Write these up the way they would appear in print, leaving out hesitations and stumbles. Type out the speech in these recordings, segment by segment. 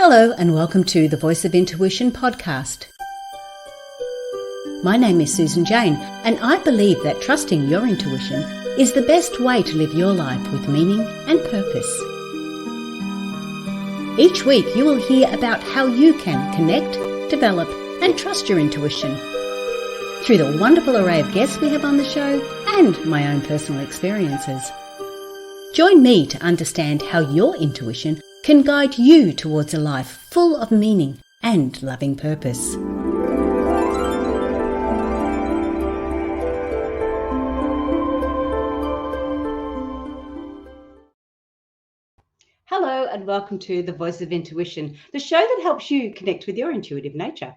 Hello and welcome to the Voice of Intuition podcast. My name is Susan Jane and I believe that trusting your intuition is the best way to live your life with meaning and purpose. Each week you will hear about how you can connect, develop and trust your intuition through the wonderful array of guests we have on the show and my own personal experiences. Join me to understand how your intuition can guide you towards a life full of meaning and loving purpose. Hello and welcome to the Voice of Intuition, the show that helps you connect with your intuitive nature.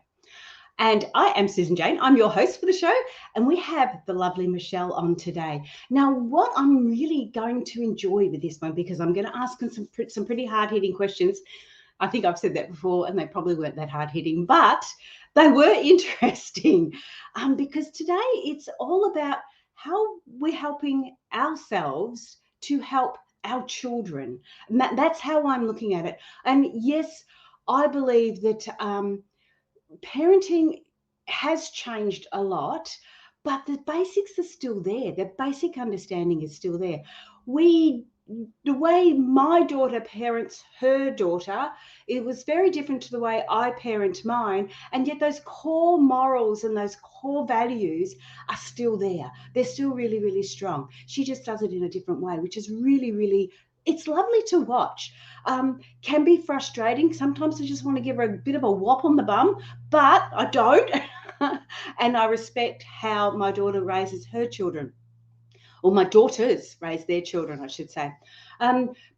And I am Susan Jane. I'm your host for the show, and we have the lovely Michelle on today. Now, what I'm really going to enjoy with this one, because I'm going to ask them some pretty hard-hitting questions. I think I've said that before, and they probably weren't that hard-hitting, but they were interesting because today it's all about how we're helping ourselves to help our children. And that's how I'm looking at it. And yes, I believe that parenting has changed a lot, but the basics are still there. The basic understanding is still there. The way my daughter parents her daughter, it was very different to the way I parent mine, and yet those core morals and those core values are still there. They're still really, really strong. She just does it in a different way, which is really, really, it's lovely to watch. Can be frustrating. Sometimes I just want to give her a bit of a whop on the bum, but I don't. And I respect how my daughter raises her children, or my daughters raise their children, I should say,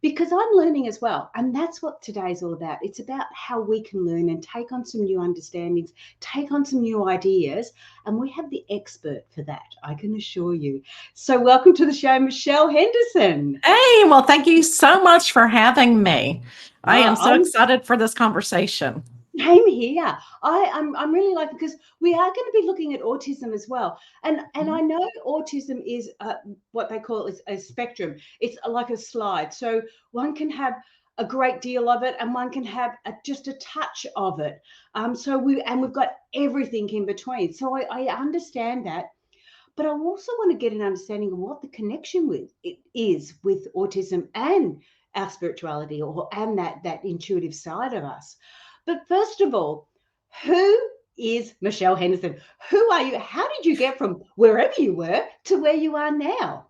because I'm learning as well. And that's what today's all about. It's about how we can learn and take on some new understandings, take on some new ideas. And we have the expert for that, I can assure you. So welcome to the show, Michelle Henderson. Hey, well, thank you so much for having me. I am so excited for this conversation. Same here. I'm really like, because we are going to be looking at autism as well. And I know autism is what they call is a spectrum. It's like a slide. So one can have a great deal of it and one can have just a touch of it. We've got everything in between. So I understand that. But I also want to get an understanding of what the connection with it is with autism and our spirituality and that intuitive side of us. But first of all, who is Michelle Henderson? Who are you? How did you get from wherever you were to where you are now?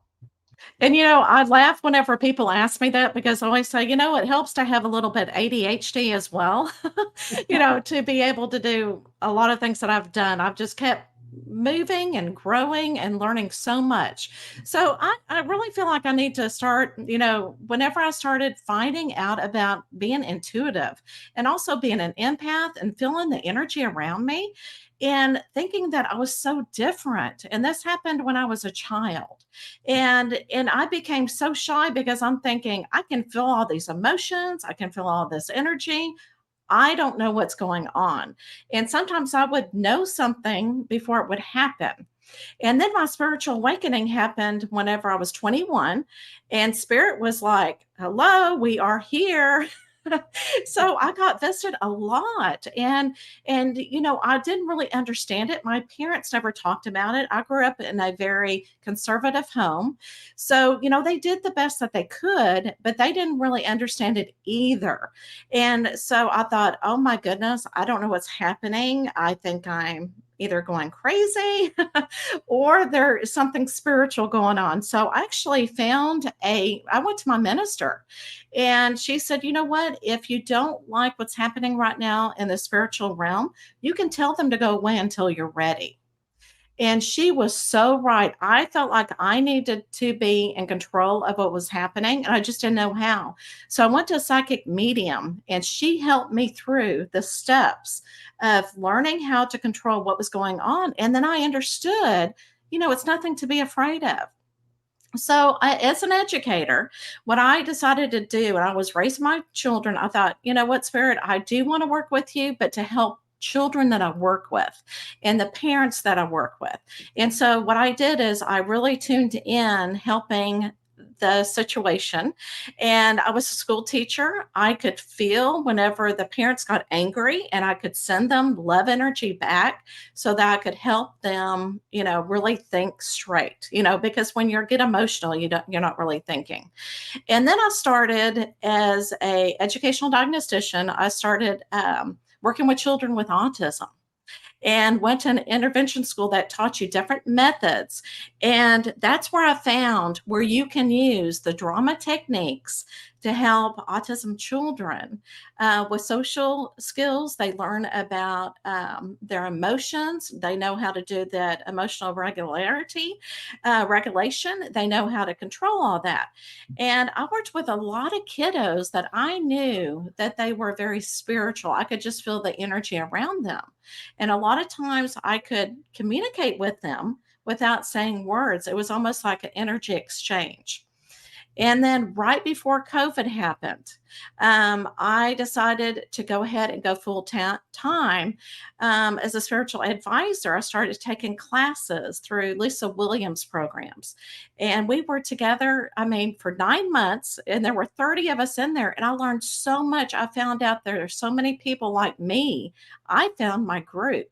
And, I laugh whenever people ask me that because I always say, it helps to have a little bit ADHD as well, to be able to do a lot of things that I've done. I've just kept moving and growing and learning so much. So I really feel like I need to start, whenever I started finding out about being intuitive and also being an empath and feeling the energy around me and thinking that I was so different. And this happened when I was a child. And I became so shy because I'm thinking I can feel all these emotions, I can feel all this energy. I don't know what's going on. And sometimes I would know something before it would happen. And then my spiritual awakening happened whenever I was 21, and spirit was like, hello, we are here. So I got visited a lot, and I didn't really understand it. My parents never talked about it. I grew up in a very conservative home, so they did the best that they could, but they didn't really understand it either. And so I thought, oh my goodness, I don't know what's happening. I think I'm either going crazy or there is something spiritual going on. So I actually I went to my minister, and she said, you know what, if you don't like what's happening right now in the spiritual realm, you can tell them to go away until you're ready. And she was so right. I felt like I needed to be in control of what was happening, and I just didn't know how. So I went to a psychic medium, and she helped me through the steps of learning how to control what was going on. And then I understood, it's nothing to be afraid of. So as an educator, what I decided to do, and I was raising my children, I thought, you know what, Spirit, I do want to work with you, but to help children that I work with and the parents that I work with. And so what I did is I really tuned in helping the situation. And I was a school teacher. I could feel whenever the parents got angry, and I could send them love energy back so that I could help them, really think straight, because when you get emotional, you're not really thinking. And then I started as a educational diagnostician. I started working with children with autism, and went to an intervention school that taught you different methods. And that's where I found where you can use the drama techniques to help autism children with social skills. They learn about their emotions. They know how to do that emotional regulation. They know how to control all that. And I worked with a lot of kiddos that I knew that they were very spiritual. I could just feel the energy around them. And a lot of times I could communicate with them without saying words. It was almost like an energy exchange. And then right before COVID happened, I decided to go ahead and go full time as a spiritual advisor. I started taking classes through Lisa Williams programs. And we were together, for 9 months, and there were 30 of us in there. And I learned so much. I found out there are so many people like me. I found my group,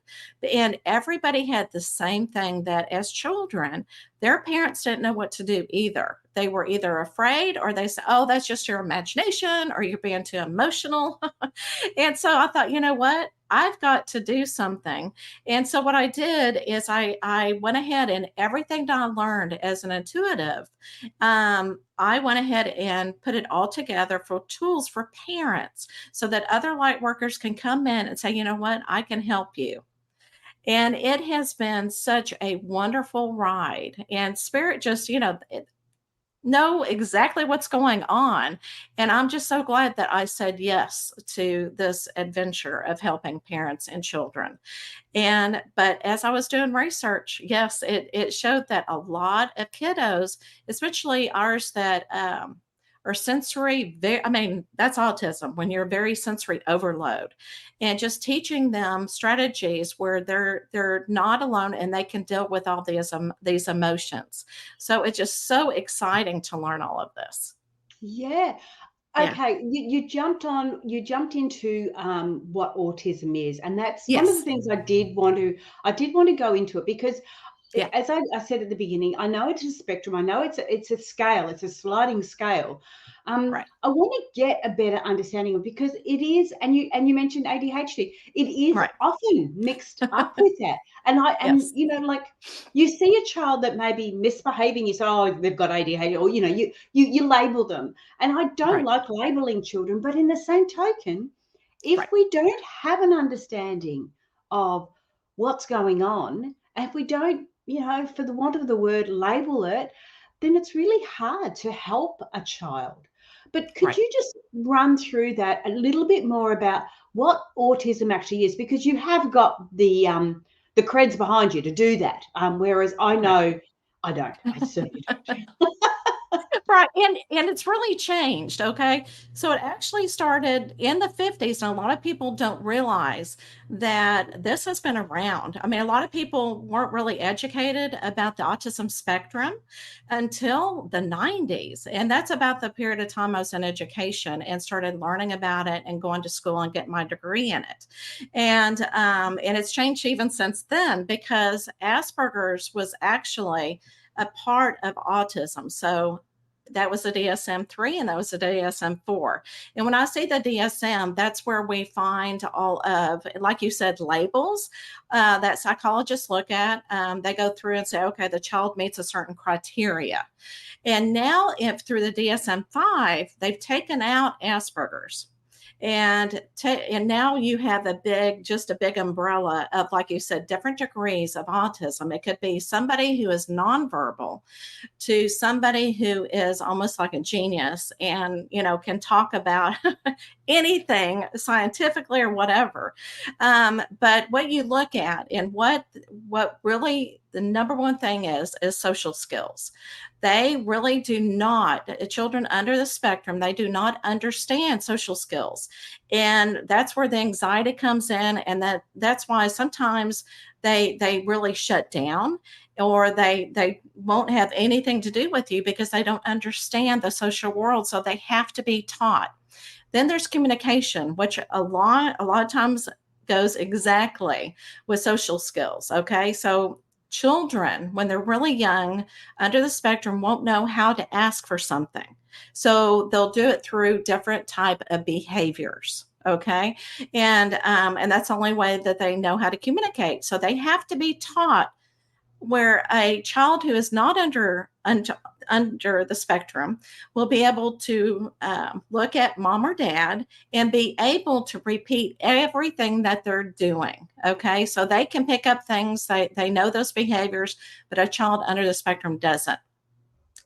and everybody had the same thing, that as children, their parents didn't know what to do either. They were either afraid, or they said, oh, that's just your imagination, or you're being too emotional. And so I thought, you know what? I've got to do something. And so what I did is I went ahead, and everything that I learned as an intuitive, I went ahead and put it all together for tools for parents so that other light workers can come in and say, you know what? I can help you. And it has been such a wonderful ride. And Spirit just, know exactly what's going on. And I'm just so glad that I said yes to this adventure of helping parents and children. But as I was doing research, yes, it showed that a lot of kiddos, especially ours that are sensory, that's autism, when you're very sensory overload, and just teaching them strategies where they're not alone and they can deal with all these emotions. So it's just so exciting to learn all of this. Yeah. Yeah. Okay, you jumped into what autism is, and that's one of the Yes. things I did want to go into it because, Yeah. as I said at the beginning, I know it's a spectrum. I know it's a scale. It's a sliding scale. Right. I want to get a better understanding of, because it is, and you mentioned ADHD. It is Right. often mixed up with that, and Yes. like you see a child that may be misbehaving. You say, oh, they've got ADHD, or you label them. And I don't Right. like labeling children, but in the same token, if Right. we don't have an understanding of what's going on, and if we don't, for the want of the word, label it, then it's really hard to help a child. But could Right. you just run through that a little bit more about what autism actually is? Because you have got the creds behind you to do that, whereas I Right. know I don't. I certainly don't. Right. And it's really changed. Okay. So it actually started in the 50s. And a lot of people don't realize that this has been around. A lot of people weren't really educated about the autism spectrum until the 90s. And that's about the period of time I was in education and started learning about it and going to school and getting my degree in it. And it's changed even since then, because Asperger's was actually a part of autism. So that was the DSM-3 and that was the DSM-4. And when I say the DSM, that's where we find all of, like you said, labels that psychologists look at. They go through and say, okay, the child meets a certain criteria. And now, if through the DSM-5, they've taken out Asperger's. And now you have just a big umbrella of, like you said, different degrees of autism. It could be somebody who is nonverbal to somebody who is almost like a genius and can talk about anything scientifically or whatever. But what you look at, and what really the number one thing is social skills. They really do not, children under the spectrum, they do not understand social skills. And that's where the anxiety comes in. And that's why sometimes they really shut down, or they won't have anything to do with you because they don't understand the social world. So they have to be taught. Then there's communication, which a lot of times goes exactly with social skills. Okay. So children, when they're really young, under the spectrum, won't know how to ask for something. So they'll do it through different type of behaviors. Okay. And that's the only way that they know how to communicate. So they have to be taught, where a child who is not under the spectrum will be able to look at mom or dad and be able to repeat everything that they're doing. Okay, so they can pick up things, they know those behaviors, but a child under the spectrum doesn't.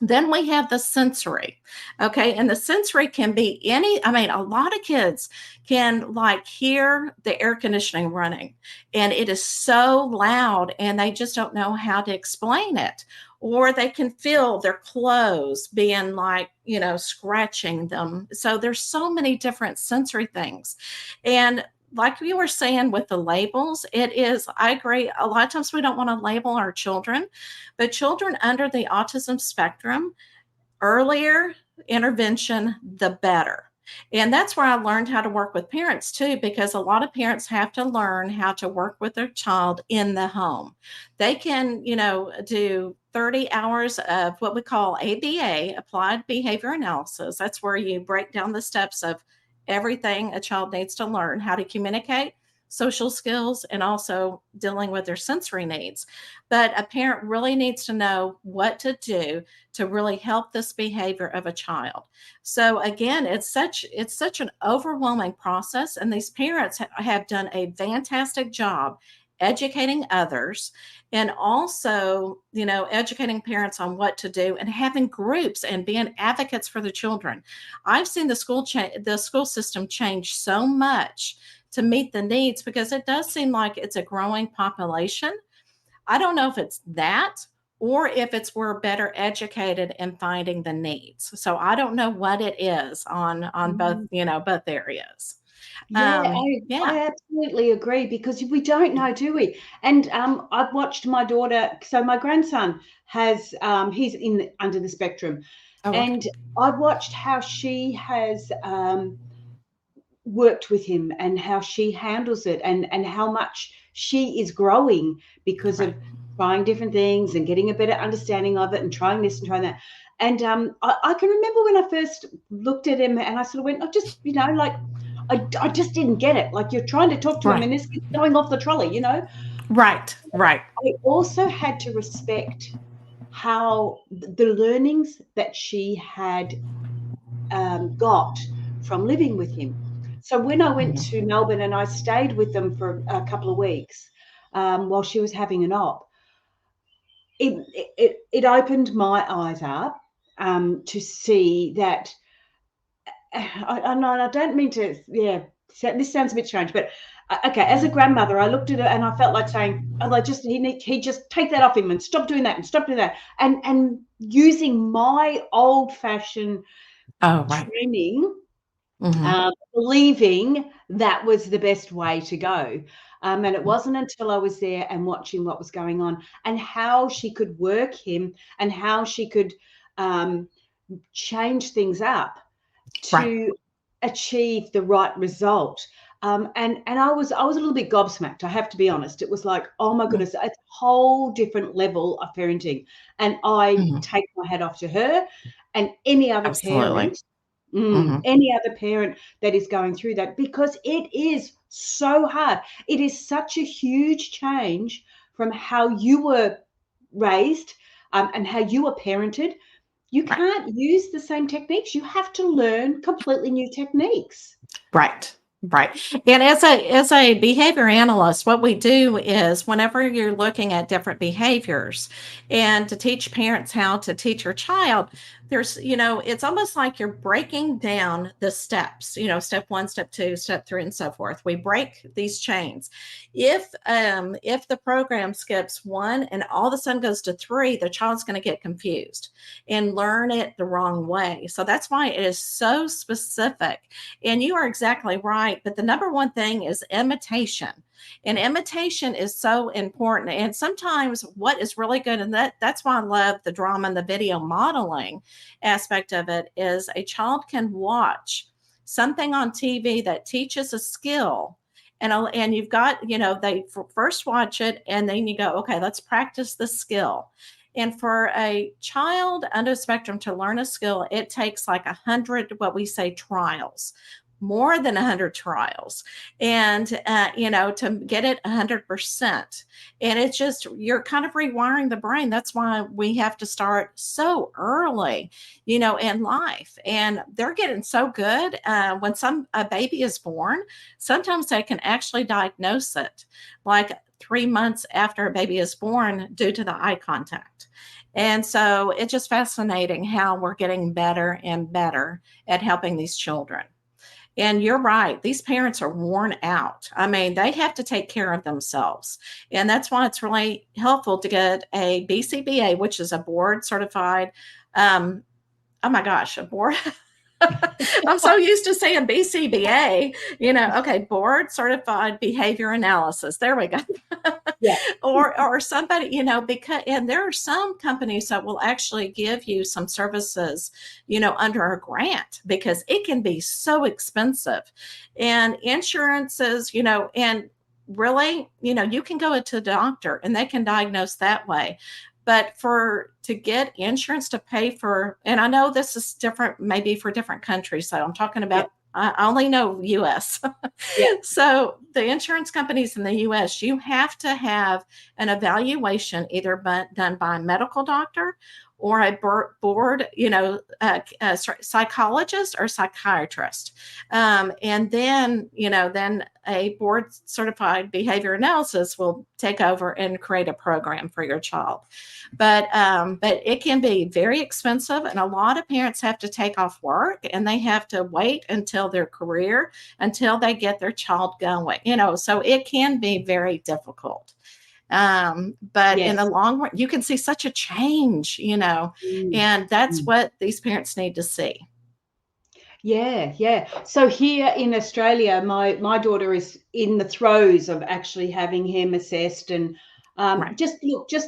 Then we have the sensory. Okay. And the sensory can be a lot of kids can like hear the air conditioning running, and it is so loud and they just don't know how to explain it. Or they can feel their clothes being like, scratching them. So there's so many different sensory things. And like you were saying with the labels, I agree. A lot of times we don't want to label our children, but children under the autism spectrum, earlier intervention, the better. And that's where I learned how to work with parents too, because a lot of parents have to learn how to work with their child in the home. They can, do 30 hours of what we call ABA, applied behavior analysis. That's where you break down the steps of everything a child needs to learn: how to communicate, social skills, and also dealing with their sensory needs. But a parent really needs to know what to do to really help this behavior of a child. So again, it's such an overwhelming process, and these parents have done a fantastic job educating others, and also, educating parents on what to do, and having groups and being advocates for the children. I've seen the school system change so much to meet the needs, because it does seem like it's a growing population. I don't know if it's that, or if it's we're better educated in finding the needs. So I don't know what it is on both, Mm. both areas. Yeah, Yeah. I absolutely agree, because we don't know, do we? And I've watched my daughter. So my grandson has he's under the spectrum, Oh, okay. and I've watched how she has worked with him, and how she handles it, and how much she is growing because Right. of trying different things and getting a better understanding of it, and trying this and trying that. And I can remember when I first looked at him, and I sort of went, I just, like, I just didn't get it. Like, you're trying to talk to him, Right. and this kid's going off the trolley. Right. Right. I also had to respect how the learnings that she had got from living with him. So when I went Mhm. to Melbourne and I stayed with them for a couple of weeks while she was having an op, it opened my eyes up to see that. I don't mean to, this sounds a bit strange, but okay, as a grandmother, I looked at it and I felt like saying, oh, he just take that off him and stop doing that and stop doing that. And using my old fashioned Oh, right. training, Hmm. believing that was the best way to go. And it wasn't until I was there and watching what was going on, and how she could work him, and how she could change things up Right. to achieve the right result. And I was a little bit gobsmacked. I have to be honest. It was like, oh my goodness, it's a whole different level of parenting. And I Hmm. take my hat off to her and any other Absolutely. parent, Hmm. any other parent that is going through that, because it is so hard. It is such a huge change from how you were raised, and how you were parented. You Right. can't use the same techniques. You have to learn completely new techniques. Right. Right. And as a behavior analyst, what we do is whenever you're looking at different behaviors and to teach parents how to teach your child, it's almost like you're breaking down the steps, step one, step two, step three, and so forth. We break these chains. If the program skips one and all of a sudden goes to three, the child's going to get confused and learn it the wrong way. So that's why it is so specific. And you are exactly right. But the number one thing is imitation. And imitation is so important. And sometimes what is really good, and that's why I love the drama and the video modeling aspect of it, is a child can watch something on TV that teaches a skill. And you've got, they first watch it and then you go, okay, let's practice the skill. And for a child under the spectrum to learn a skill, it takes like 100, what we say, trials, more than 100 trials, and to get it 100%. And it's just, you're kind of rewiring the brain. That's why we have to start so early, in life. And they're getting so good. When a baby is born, sometimes they can actually diagnose it like 3 months after a baby is born due to the eye contact. And so it's just fascinating how we're getting better and better at helping these children. And you're right, these parents are worn out. I mean, they have to take care of themselves. And that's why it's really helpful to get a BCBA, which is a board certified, oh my gosh, a board. I'm so used to saying BCBA, okay, board certified behavior analysis. There we go. Yeah. or somebody, because, and there are some companies that will actually give you some services, under a grant, because it can be so expensive. And insurances, and really, you can go to a doctor and they can diagnose that way. But to get insurance to pay for, and I know this is different, maybe for different countries. So I'm talking Yeah. about, I only know US. Yeah. So the insurance companies in the US, you have to have an evaluation either done by a medical doctor or a board, psychologist or psychiatrist. And then a board certified behavior analysis will take over and create a program for your child. But it can be very expensive, and a lot of parents have to take off work and they have to wait until their career, until they get their child going, so it can be very difficult. But in the Yes. long run, you can see such a change, Mm. and that's Mm. what these parents need to see. Yeah, yeah. So here in Australia, my daughter is in the throes of actually having him assessed, and Right. just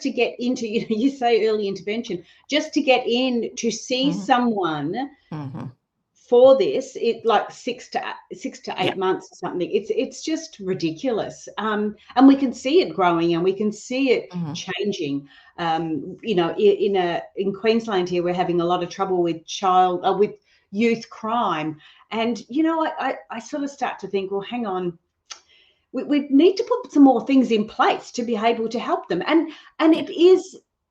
to get into, you say early intervention, just to get in to see Hmm. someone Hmm. for this, it like 6 to 8 Yeah. months or something. It's just ridiculous. And we can see it growing and we can see it Hmm. changing. In Queensland here, we're having a lot of trouble with with youth crime. And I sort of start to think, well, hang on, we need to put some more things in place to be able to help them. And Yeah.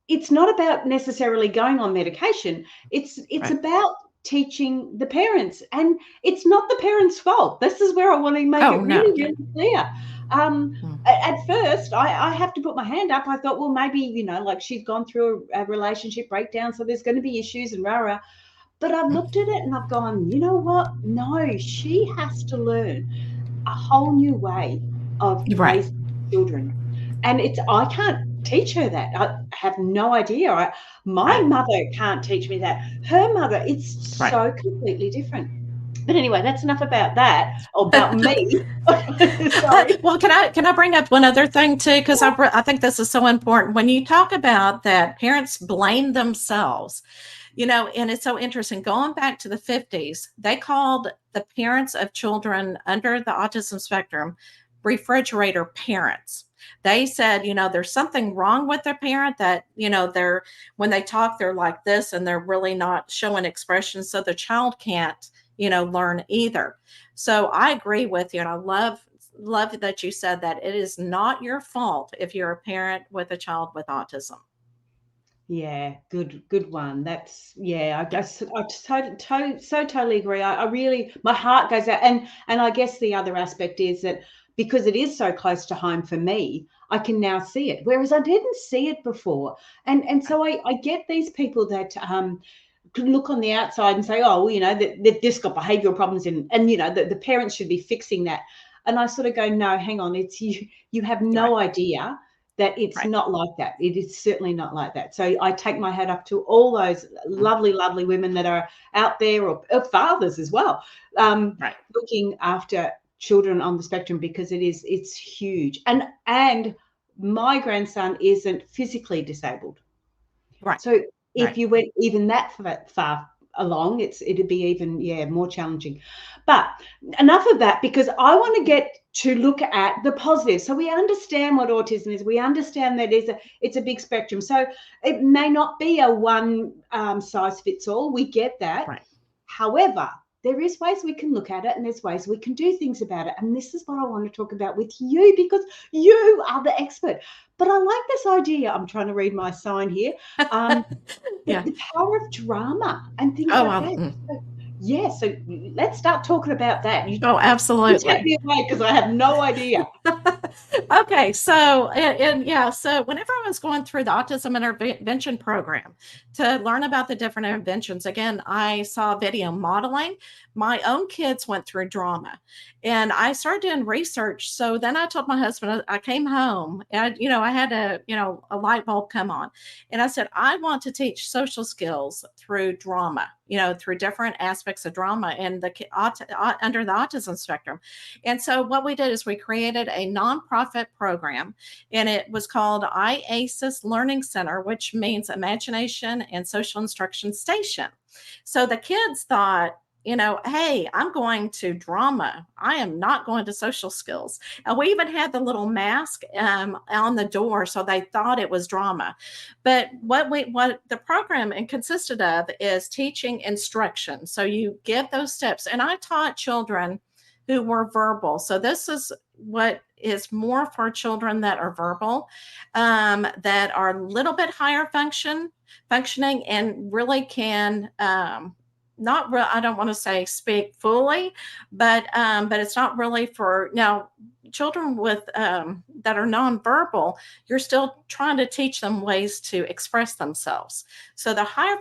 it's not about necessarily going on medication. It's Right. about teaching the parents, and it's not the parents' fault. This is where I want to make Oh it no. really, really clear. At first, I have to put my hand up. I thought, well, maybe, like she's gone through a relationship breakdown, so there's going to be issues and rah rah. But I've looked at it and I've gone, you know what? No, she has to learn a whole new way of Right. raising children. And I can't teach her that. I have no idea. My Right. mother can't teach me that. Her mother, it's Right. so completely different. But anyway, that's enough about that, or about me. Sorry. Well, can I bring up one other thing too? Because I think this is so important. When you talk about that, parents blame themselves, and it's so interesting. Going back to the 50s, they called the parents of children under the autism spectrum refrigerator parents. They said, there's something wrong with their parent, that, they're, when they talk, they're like this and they're really not showing expression. So the child can't, learn either. So I agree with you. And I love that you said that it is not your fault if you're a parent with a child with autism. Yeah, good one. That's yeah. So totally agree. I really, my heart goes out, and I guess the other aspect is that because it is so close to home for me, I can now see it, whereas I didn't see it before. And Right, so I get these people that can look on the outside and say, oh, well, they've just got behavioural problems, and the parents should be fixing that. And I sort of go, no, hang on, it's you. You have right, no idea that it's right. not like that. It is certainly not like that. So I take my hat up to all those Mm, lovely, lovely women that are out there, or fathers as well, right, looking after children on the spectrum, because it's huge. And my grandson isn't physically disabled. right, So right. if you went even that far along, it'd be even, yeah, more challenging. But enough of that, because I want to get to look at the positives. So we understand what autism is. We understand that it's a big spectrum. So it may not be a one size fits all. We get that. Right. However, there is ways we can look at it, and there's ways we can do things about it. And this is what I want to talk about with you, because you are the expert. But I like this idea. I'm trying to read my sign here. Um, Yeah. the power of drama and things Oh, like that. So, yeah, so let's start talking about that. oh, You take absolutely. me away, because I have no idea. Okay, so and yeah, so whenever I was going through the autism intervention program to learn about the different interventions, again, I saw video modeling. My own kids went through drama, and I started doing research. So then I told my husband, I came home, and I had a light bulb come on, and I said, I want to teach social skills through drama, through different aspects of drama and under the autism spectrum. And so what we did is we created a nonprofit program, and it was called IASIS Learning Center, which means Imagination and Social Instruction Station. So the kids thought, hey, I'm going to drama. I am not going to social skills. And we even had the little mask on the door, so they thought it was drama. But what the program consisted of is teaching instruction. So you give those steps, and I taught children who were verbal. So this is what is more for children that are verbal, that are a little bit higher functioning, and really can not real. I don't want to say speak fully, but it's not really for now. Children with that are nonverbal, you're still trying to teach them ways to express themselves. So the higher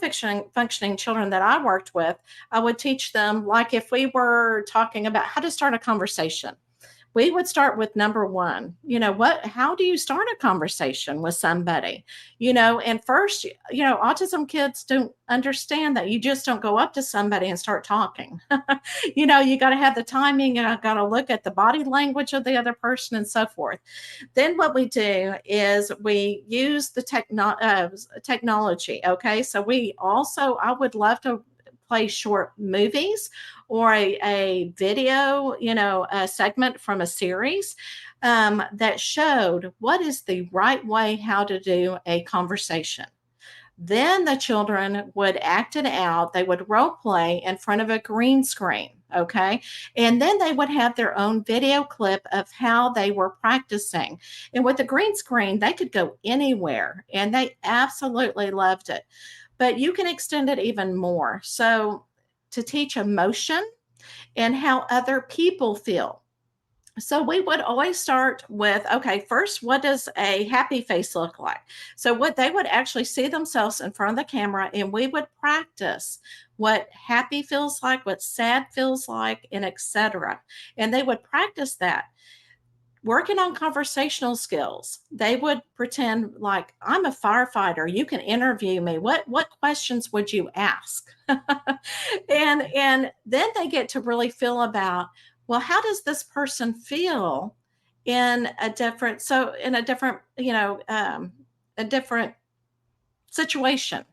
functioning children that I worked with, I would teach them, like if we were talking about how to start a conversation, we would start with number one. How do you start a conversation with somebody? And first, autism kids don't understand that you just don't go up to somebody and start talking. You got to have the timing, and I got to look at the body language of the other person and so forth. Then what we do is we use the technology. Okay. So I would love to play short movies or a video, a segment from a series that showed what is the right way how to do a conversation. Then the children would act it out. They would role play in front of a green screen. Okay. And then they would have their own video clip of how they were practicing. And with the green screen, they could go anywhere, and they absolutely loved it. But you can extend it even more. So to teach emotion and how other people feel. So we would always start with, okay, first, what does a happy face look like? So what they would actually see themselves in front of the camera, and we would practice what happy feels like, what sad feels like, and etc. And they would practice that. Working on conversational skills, they would pretend like, I'm a firefighter. You can interview me. What questions would you ask? And then they get to really feel about, well, how does this person feel in a different, a different situation.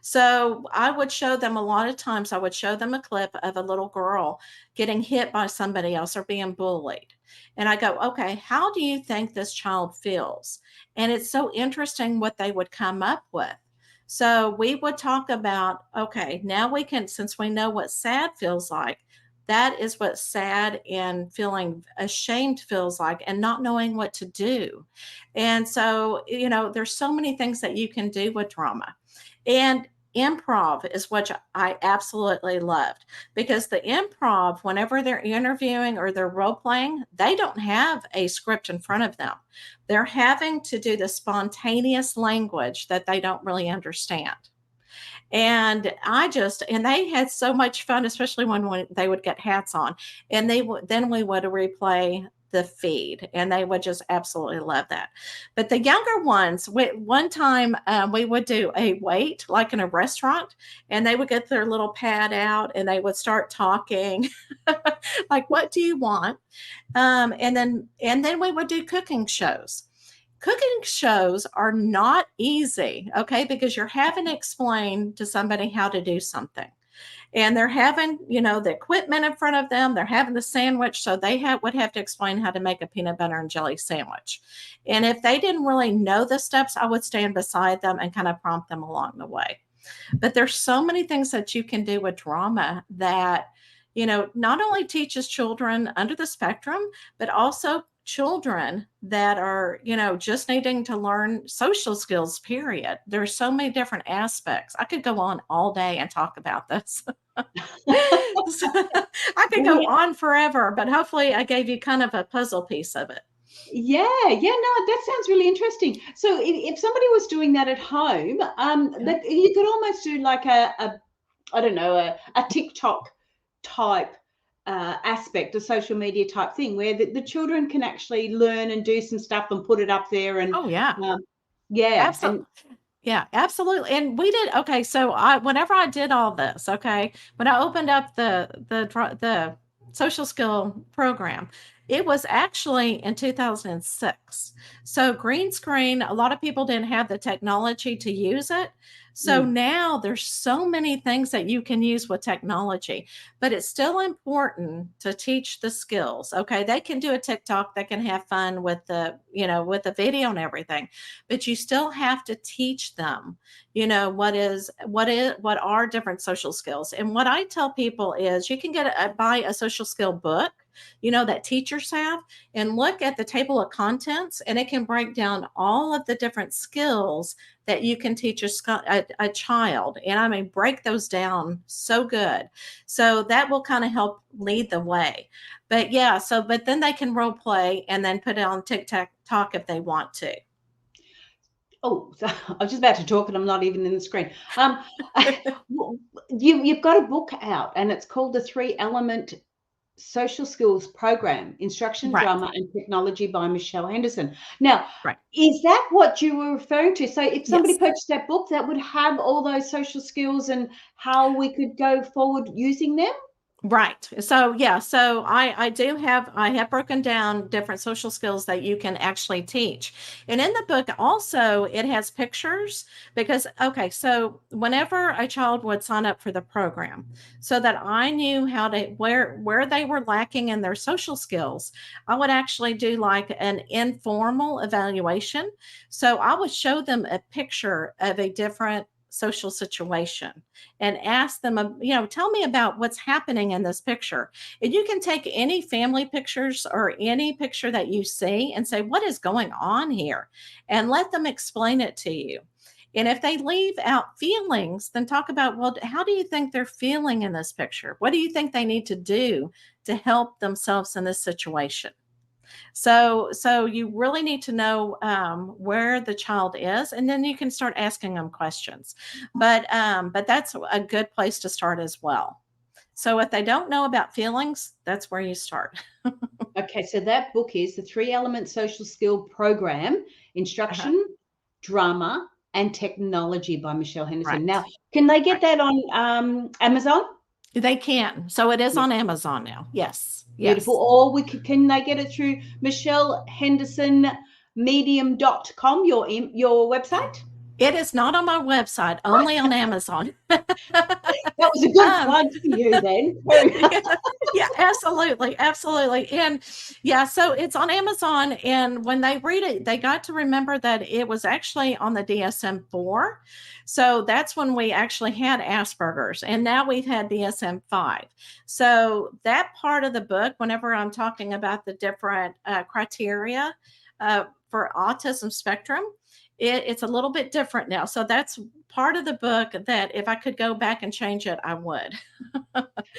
So I would show them, a lot of times I would show them a clip of a little girl getting hit by somebody else or being bullied. And I go, okay, how do you think this child feels? And it's so interesting what they would come up with. So we would talk about, okay, now we can, since we know what sad feels like, that is what sad and feeling ashamed feels like, and not knowing what to do. And so, there's so many things that you can do with drama. And improv is what I absolutely loved, because the improv, whenever they're interviewing or they're role playing, they don't have a script in front of them. They're having to do the spontaneous language that they don't really understand. And they had so much fun, especially when they would get hats on, and then we would replay the feed, and they would just absolutely love that. But the younger ones, one time we would do a wait like in a restaurant, and they would get their little pad out and they would start talking like, what do you want? And then we would do cooking shows. Cooking shows are not easy, okay, because you're having to explain to somebody how to do something. And they're having, the equipment in front of them. They're having the sandwich, so they would have to explain how to make a peanut butter and jelly sandwich. And if they didn't really know the steps, I would stand beside them and kind of prompt them along the way. But there's so many things that you can do with drama that, not only teaches children under the spectrum, but also children that are, just needing to learn social skills, period. There's so many different aspects. I could go on all day and talk about this. I could go on forever, but hopefully I gave you kind of a puzzle piece of it. Yeah, no, that sounds really interesting. So if somebody was doing that at home, you could almost do like a I don't know, a TikTok type aspect, a social media type thing, where the children can actually learn and do some stuff and put it up there. And oh yeah, yeah, absolutely. Yeah, absolutely. And we did, okay, so whenever I did all this, okay, when I opened up the social skill program, it was actually in 2006. So green screen, a lot of people didn't have the technology to use it. So now there's so many things that you can use with technology, but it's still important to teach the skills. Okay, they can do a TikTok, they can have fun with with the video and everything, but you still have to teach them, what are different social skills. And what I tell people is you can buy a social skill book, that teachers have, and look at the table of contents, and it can break down all of the different skills that you can teach a child. And I mean, break those down so good. So that will kind of help lead the way. But yeah, but then they can role play and then put it on TikTok if they want to. Oh, so I was just about to talk and I'm not even in the screen. You've got a book out and it's called The 3-Element Social Skills Program, Instruction, Right. Drama and Technology by Michelle Henderson. Now, Right. is that what you were referring to? So if somebody Yes. purchased that book, that would have all those social skills and how we could go forward using them? Right. So yeah, so I have broken down different social skills that you can actually teach. And in the book also it has pictures, because okay, so whenever a child would sign up for the program, so that I knew how to where they were lacking in their social skills, I would actually do like an informal evaluation. So I would show them a picture of a different social situation and ask them, tell me about what's happening in this picture. And you can take any family pictures or any picture that you see and say, what is going on here? And let them explain it to you. And if they leave out feelings, then talk about, well, how do you think they're feeling in this picture? What do you think they need to do to help themselves in this situation? So you really need to know where the child is, and then you can start asking them questions. But that's a good place to start as well. So if they don't know about feelings, that's where you start. Okay, so that book is The 3-Element Social Skill Program, Instruction, Drama and Technology by Michelle Henderson. Right. Now, can they get that on Amazon? They can. So it is on Amazon now. Yes. Beautiful. Yes. Or can they get it through Michelle Henderson medium.com, your website? It is not on my website, only on Amazon. That was a good um, plug for you then. Too. yeah, yeah, absolutely, absolutely. And yeah, so it's on Amazon. And when they read it, they got to remember that it was actually on the DSM-4. So that's when we actually had Asperger's, and now we've had DSM-5. So that part of the book, whenever I'm talking about the different criteria for autism spectrum, it's a little bit different now. So that's part of the book that if I could go back and change it, I would.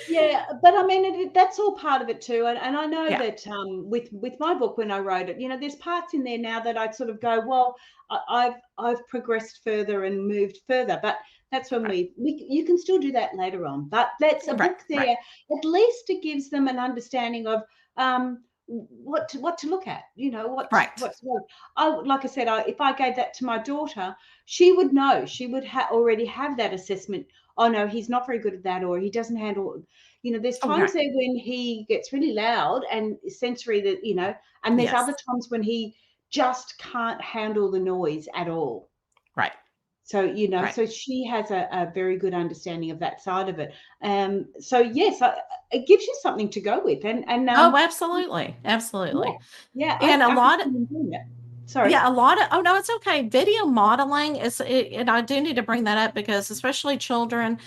Yeah, but I mean, that's all part of it too. And I know Yeah, that with my book when I wrote it, there's parts in there now that I sort of go, well, I've progressed further and moved further. But that's when right, you can still do that later on. But that's a right, book right, there. At least it gives them an understanding of what to look at. right. Like I said, if I gave that to my daughter, she would know. She would already have that assessment. Oh no, he's not very good at that, or he doesn't handle. There's Oh, times right. there when he gets really loud and sensory that, and there's other Yes. times when he just can't handle the noise at all. Right. So, Right. so she has a very good understanding of that side of it. So yes, it gives you something to go with. And Oh, absolutely. yeah, Absolutely. yeah, And a I can lot see them doing that. Sorry. Yeah, a lot of, oh no, it's okay. Video modeling and I do need to bring that up because especially children,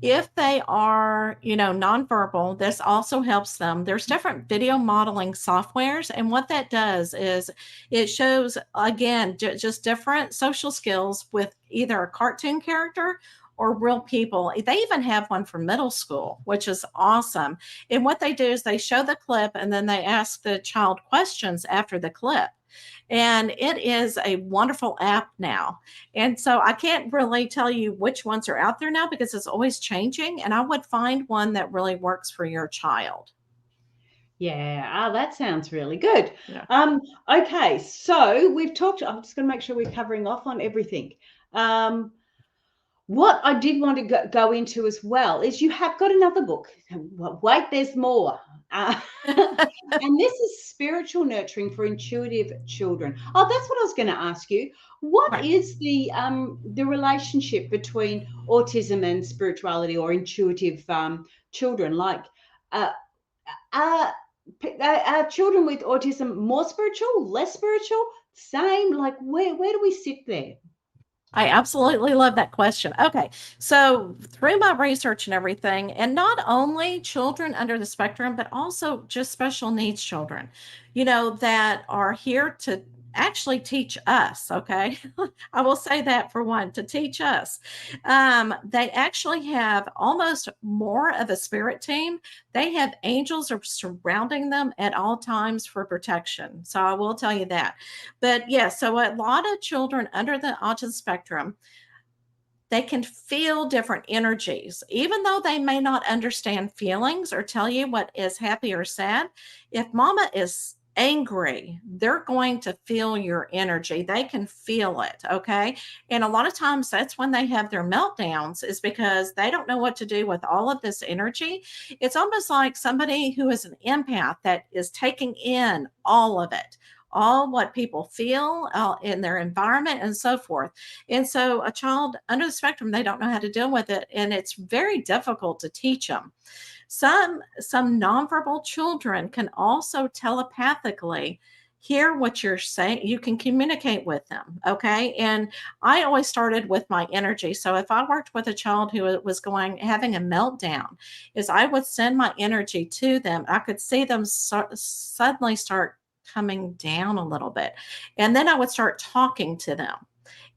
if they are, nonverbal, this also helps them. There's different video modeling softwares, and what that does is it shows again just different social skills with either a cartoon character or real people. They even have one for middle school, which is awesome. And what they do is they show the clip and then they ask the child questions after the clip, and it is a wonderful app now. And so I can't really tell you which ones are out there now because it's always changing. And I would find one that really works for your child. Yeah, that sounds really good. Yeah. Okay, so we've talked. I'm just going to make sure we're covering off on everything. Um, what I did want to go into as well is you have got another book. Wait, there's more. And this is Spiritual Nurturing for Intuitive Children. Oh, that's what I was going to ask you. What Right. is the relationship between autism and spirituality or intuitive children? Like, uh, are, are children with autism more spiritual, less spiritual, same? Like, where do we sit there? I absolutely love that question. Okay. So, through my research and everything, and not only children under the spectrum, but also just special needs children, that are here to actually teach us. Okay. I will say that for one, to teach us. They actually have almost more of a spirit team. They have angels are surrounding them at all times for protection. So, I will tell you that. But yeah, so a lot of children under the autism spectrum, they can feel different energies, even though they may not understand feelings or tell you what is happy or sad. If mama is angry, they're going to feel your energy. They can feel it. Okay. And a lot of times that's when they have their meltdowns, is because they don't know what to do with all of this energy. It's almost like somebody who is an empath that is taking in all of it, all what people feel in their environment and so forth. And so a child under the spectrum, they don't know how to deal with it, and it's very difficult to teach them. Some nonverbal children can also telepathically hear what you're saying. You can communicate with them. Okay. And I always started with my energy. So if I worked with a child who was having a meltdown, is I would send my energy to them. I could see them suddenly start coming down a little bit. And then I would start talking to them.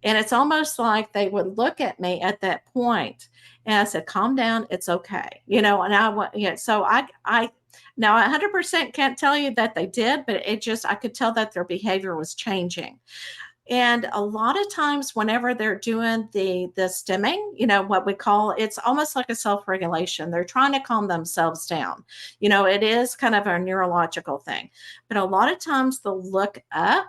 And it's almost like they would look at me at that point, and I said, "Calm down, it's okay." And I went, yeah. So I now 100% can't tell you that they did, but I could tell that their behavior was changing. And a lot of times, whenever they're doing the stimming, what we call, it's almost like a self-regulation. They're trying to calm themselves down. It is kind of a neurological thing. But a lot of times they'll look up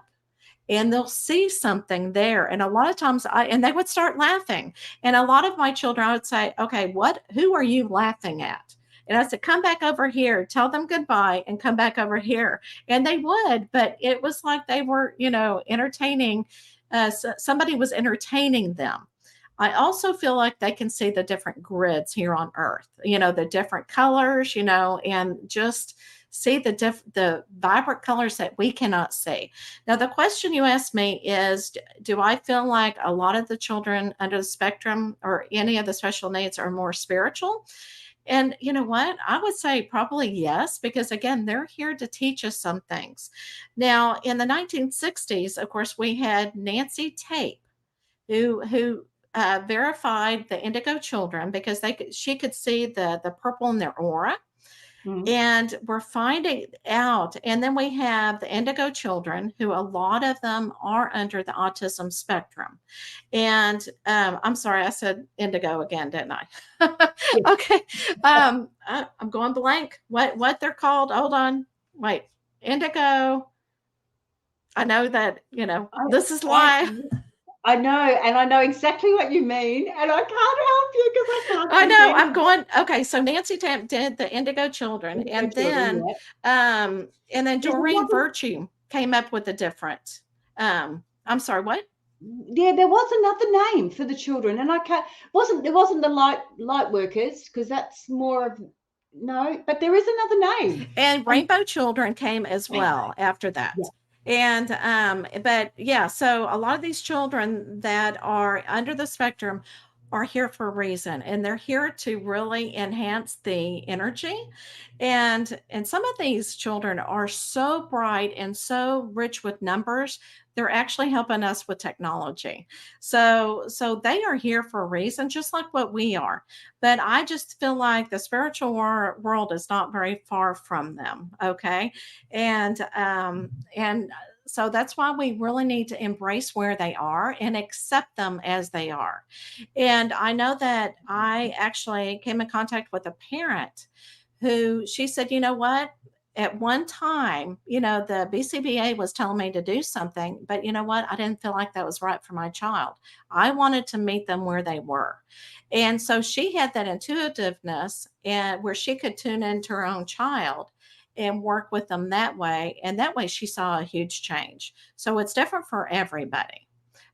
and they'll see something there. And a lot of times and they would start laughing. And a lot of my children, I would say, okay, who are you laughing at? And I said, come back over here, tell them goodbye and come back over here. And they would, but it was like they were, entertaining somebody was entertaining them. I also feel like they can see the different grids here on Earth, the different colors, and just see the vibrant colors that we cannot see. Now, the question you asked me is, do I feel like a lot of the children under the spectrum or any of the special needs are more spiritual? And you know what? I would say probably yes, because again, they're here to teach us some things. Now, in the 1960s, of course, we had Nancy Tate, who verified the indigo children because she could see the purple in their aura, Mm. and we're finding out. And then we have the indigo children, who a lot of them are under the autism spectrum. And I'm sorry, I said indigo again, didn't I? Yeah. Okay. I'm going blank. What they're called? Hold on. Wait. Indigo. I know that, this is I, why. I know, and I know exactly what you mean, and I can't help you because I can't I think know. I'm any. going. Okay, so Nancy Tamp did the Indigo Children, Indigo children, yeah. and then There's Doreen another. Virtue came up with a different. I'm sorry. What? Yeah, there was another name for the children, and I can't. There wasn't the light workers because that's more of no, but there is another name, And and Rainbow Children came as well after yeah. that. And but yeah, so a lot of these children that are under the spectrum are here for a reason, and they're here to really enhance the energy. And some of these children are so bright and so rich with numbers, they're actually helping us with technology. So they are here for a reason, just like what we are. But I just feel like the spiritual world is not very far from them. Okay. And so that's why we really need to embrace where they are and accept them as they are. And I know that I actually came in contact with a parent who, she said, you know what? At one time, the BCBA was telling me to do something, but you know what? I didn't feel like that was right for my child. I wanted to meet them where they were. And so she had that intuitiveness, and where she could tune into her own child and work with them that way. And that way she saw a huge change. So it's different for everybody.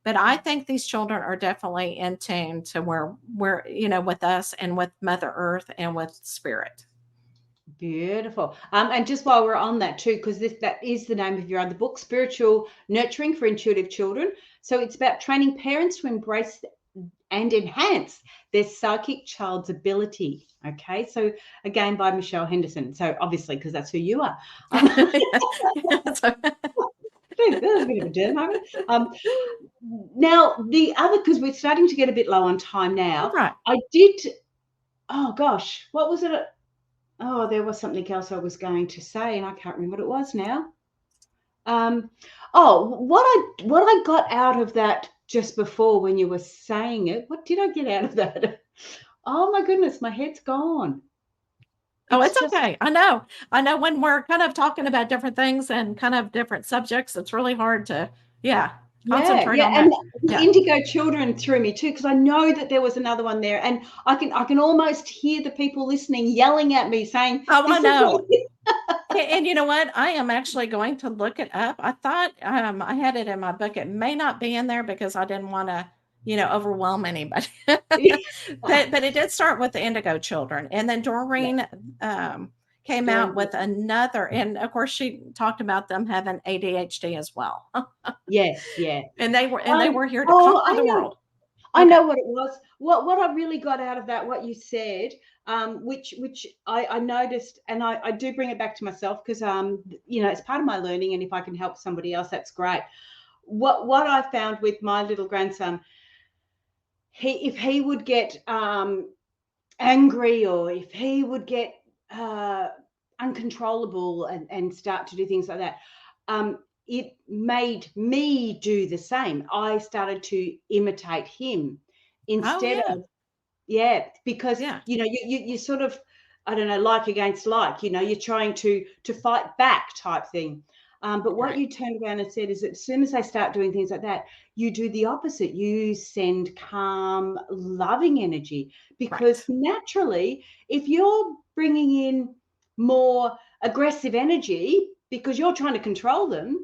But I think these children are definitely in tune to where we're, with us and with Mother Earth and with spirit. Beautiful. And just while we're on that too, because that is the name of your other book, Spiritual Nurturing for Intuitive Children. So it's about training parents to embrace and enhance their psychic child's ability. Okay, so again by Michelle Henderson. So obviously, because that's who you are. That was a bit of a germ moment. Now the other, because we're starting to get a bit low on time now. Right. I did. Oh gosh, what was it? Oh, there was something else I was going to say, and I can't remember what it was now. What I got out of that just before when you were saying it, what did I get out of that? Oh my goodness, my head's gone. Oh, It's it's just, okay. I know. I know when we're kind of talking about different things and kind of different subjects, it's really hard to, yeah, concentrate yeah, on and that. the Yeah. indigo children threw me too, because I know that there was another one there, and I can almost hear the people listening yelling at me saying, Oh, I "This is what." know. And you know what? I am actually going to look it up. I thought I had it in my book. It may not be in there because I didn't want to, overwhelm anybody. But it did start with the Indigo Children, and then Yeah, Doreen came out Doreen. with another, and of course she talked about them having ADHD as well, Yes, yeah. and they were here to Oh, conquer the world. I Okay. know what it was. What I really got out of that, what you said, which I noticed, and I do bring it back to myself because it's part of my learning, and if I can help somebody else, that's great. What I found with my little grandson, if he would get angry, or if he would get uh, uncontrollable and start to do things like that, it made me do the same. I started to imitate him Oh instead yeah, of, yeah, because yeah, you sort of, I don't know, like against like, you're trying to fight back type thing. But what right, you turned around and said is, as soon as they start doing things like that, you do the opposite. You send calm, loving energy, because right, naturally, if you're bringing in more aggressive energy because you're trying to control them,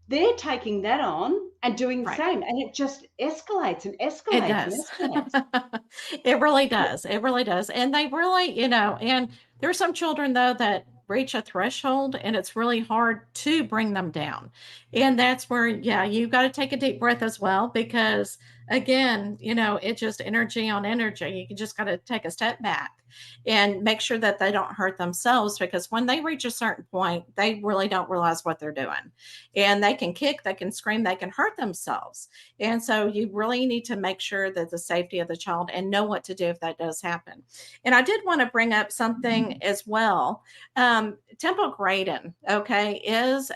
they're taking that on, and doing the Right. same. And it just escalates and It escalates and does. escalates. It really does. It really does. And they really, and there are some children though that reach a threshold and it's really hard to bring them down. And that's where, yeah, you've got to take a deep breath as well, because again, it's just energy on energy. You just got to take a step back and make sure that they don't hurt themselves, because when they reach a certain point, they really don't realize what they're doing. And they can kick, they can scream, they can hurt themselves. And so you really need to make sure that the safety of the child and know what to do if that does happen. And I did want to bring up something as well. Temple Grayson, okay, is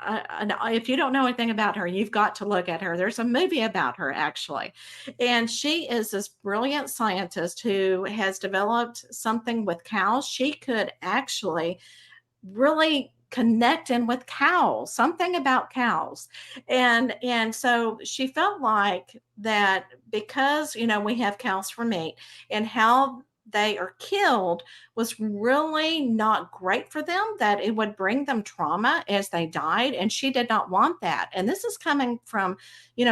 if you don't know anything about her, you've got to look at her. There's a movie about her, actually. And she is this brilliant scientist who has developed something with cows. She could actually really connecting with cows, something about cows. And so she felt like that, because we have cows for meat, and how they are killed was really not great for them, that it would bring them trauma as they died, and she did not want that. And this is coming from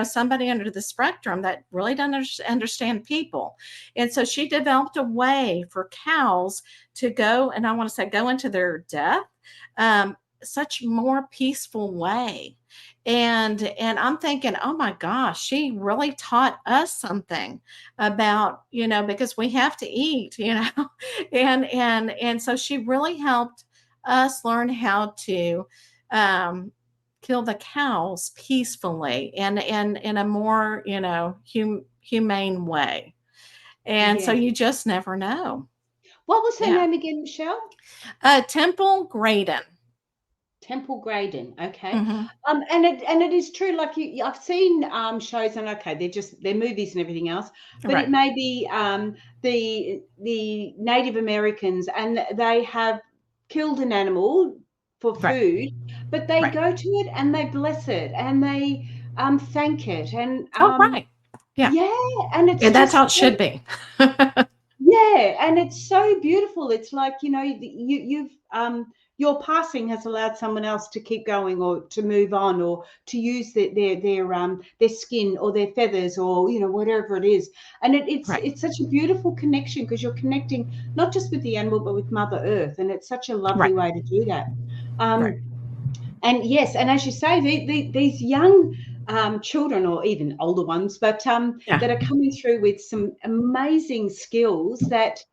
somebody under the spectrum that really doesn't understand people. And so she developed a way for cows to go, and I want to say go into their death, such more peaceful way. And I'm thinking, oh my gosh, she really taught us something about, because we have to eat, and so she really helped us learn how to um kill the cows peacefully and in a more humane way. And so Yeah. you just never know. What was her Yeah. name again, Michelle? Temple Grayson. Temple Grayson. Okay. Hmm. And it is true. Like I've seen shows, and okay, they're movies and everything else, but it Right. may be the Native Americans, and they have killed an animal for Right. food, but they Right. go to it and they bless it and they thank it, and Oh, right. Yeah. yeah, and it's And that's how just it should be. yeah, and it's so beautiful. It's like, your passing has allowed someone else to keep going or to move on or to use their skin or their feathers or whatever it is. And it's Right. it's such a beautiful connection, because you're connecting not just with the animal but with Mother Earth, and it's such a lovely Right. way to do that. Right. And yes, and as you say, these young children, or even older ones, but Yeah. that are coming through with some amazing skills, that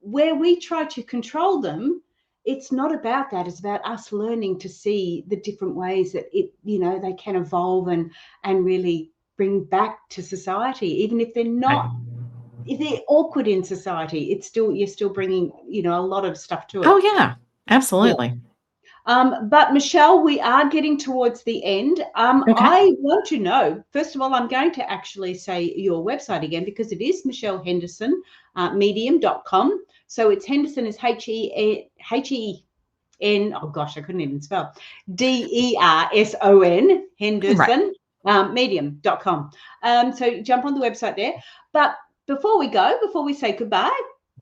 where we try to control them, it's not about that. It's about us learning to see the different ways that they can evolve and really bring back to society, even if they're Right. not. If they're awkward in society, you're still bringing a lot of stuff to Oh, it. yeah. Yeah. Absolutely. But Michelle, we are getting towards the end. Okay. I want to know, first of all, I'm going to actually say your website again, because it is Michelle Henderson, medium.com. So it's Henderson is Hen, oh gosh, I couldn't even spell, Derson, Right. Henderson, medium.com. So jump on the website there. But before we say goodbye,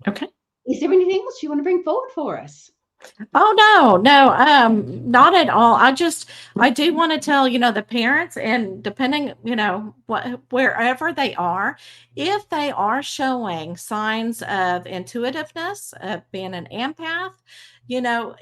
Okay. is there anything else you want to bring forward for us? Oh, no, no, not at all. I do want to tell, the parents, and depending, wherever they are, if they are showing signs of intuitiveness, of being an empath, even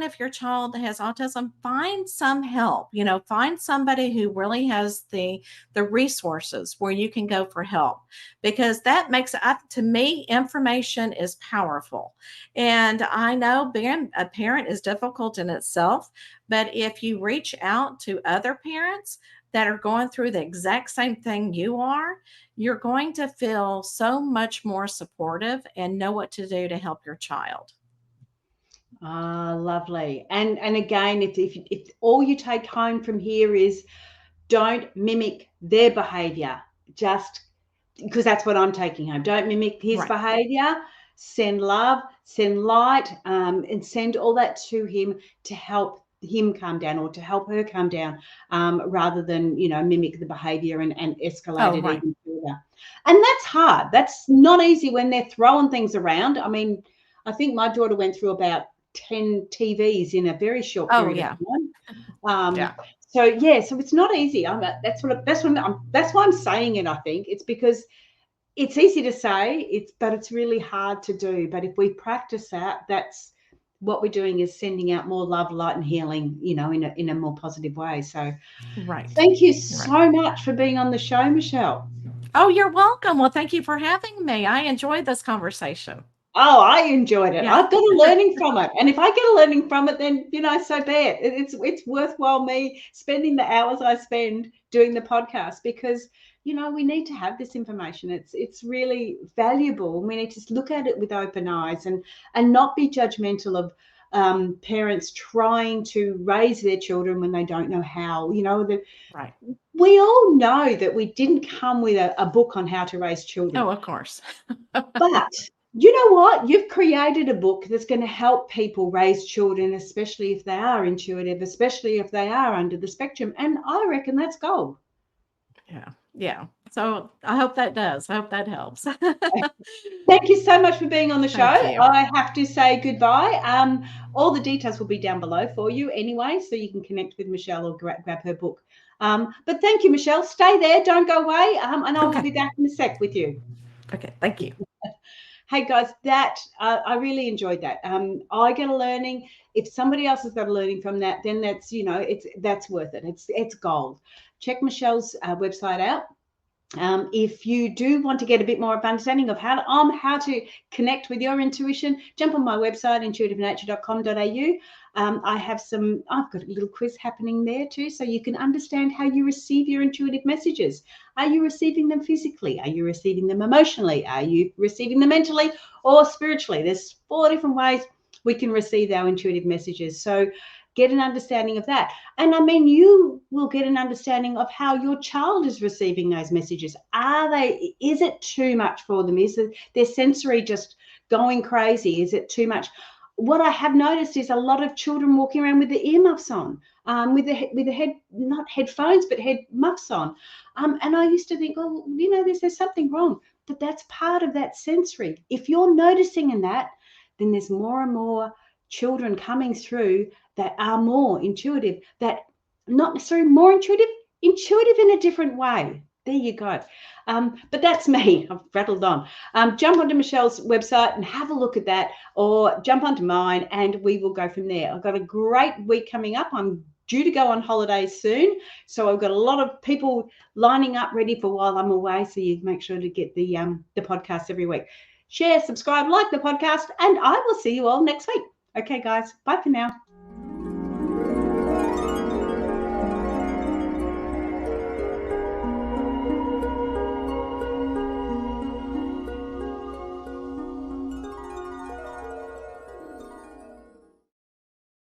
if your child has autism, find some help, find somebody who really has the resources where you can go for help, because that makes, to me, information is powerful. And I know being a parent is difficult in itself, but if you reach out to other parents that are going through the exact same thing you are, you're going to feel so much more supportive and know what to do to help your child. Ah, lovely. And again, if all you take home from here is, don't mimic their behavior, just because that's what I'm taking home. Don't mimic his Right. behavior. Send love, send light, and send all that to him to help him calm down, or to help her calm down, rather than mimic the behavior and escalate Oh, it right. even further. And that's hard. That's not easy when they're throwing things around. I mean, I think my daughter went through about 10 TVs in a very short Oh, period of yeah. time. Yeah. So yeah, so it's not easy. That's why I'm saying it. I think it's because it's easy to say, but it's really hard to do. But if we practice that, that's what we're doing, is sending out more love, light, and healing, in a more positive way. So Right. thank you Right. so much for being on the show, Michelle. Oh, you're welcome. Well, thank you for having me. I enjoyed this conversation. Oh, I enjoyed it. Yeah. I've got a learning from it. And if I get a learning from it, then, so be it. It's worthwhile me spending the hours I spend doing the podcast, because, we need to have this information. It's really valuable. We need to look at it with open eyes, and not be judgmental of parents trying to raise their children when they don't know how. Right. We all know that we didn't come with a book on how to raise children. Oh, of course. But you know what? You've created a book that's going to help people raise children, especially if they are intuitive, especially if they are under the spectrum. And I reckon that's gold. Yeah. Yeah. So I hope that does. I hope that helps. Thank you so much for being on the show. Thank you. I have to say goodbye. All the details will be down below for you anyway, so you can connect with Michelle or grab her book. But thank you, Michelle. Stay there. Don't go away. And I will be Okay. back in a sec with you. Okay. Thank you. Hey guys, that I really enjoyed that. I get a learning. If somebody else has got a learning from that, then that's worth it. It's gold. Check Michelle's website out. If you do want to get a bit more of understanding of how to connect with your intuition, jump on my website, intuitivenature.com.au. I've got a little quiz happening there too, so you can understand how you receive your intuitive messages. Are you receiving them physically? Are you receiving them emotionally? Are you receiving them mentally or spiritually? There's 4 different ways we can receive our intuitive messages. So get an understanding of that. And I mean, you will get an understanding of how your child is receiving those messages. Is it too much for them? Is their sensory just going crazy? Is it too much? What I have noticed is a lot of children walking around with the earmuffs on, with the head, not headphones, but head muffs on. And I used to think, oh, there's something wrong. But that's part of that sensory. If you're noticing in that, then there's more and more children coming through that are more intuitive, that not necessarily more intuitive in a different way. There you go. But that's me. I've rattled on. Jump onto Michelle's website and have a look at that, or jump onto mine and we will go from there. I've got a great week coming up. I'm due to go on holidays soon, so I've got a lot of people lining up ready for while I'm away, so you make sure to get the podcast every week. Share, subscribe, like the podcast, and I will see you all next week. Okay, guys, bye for now.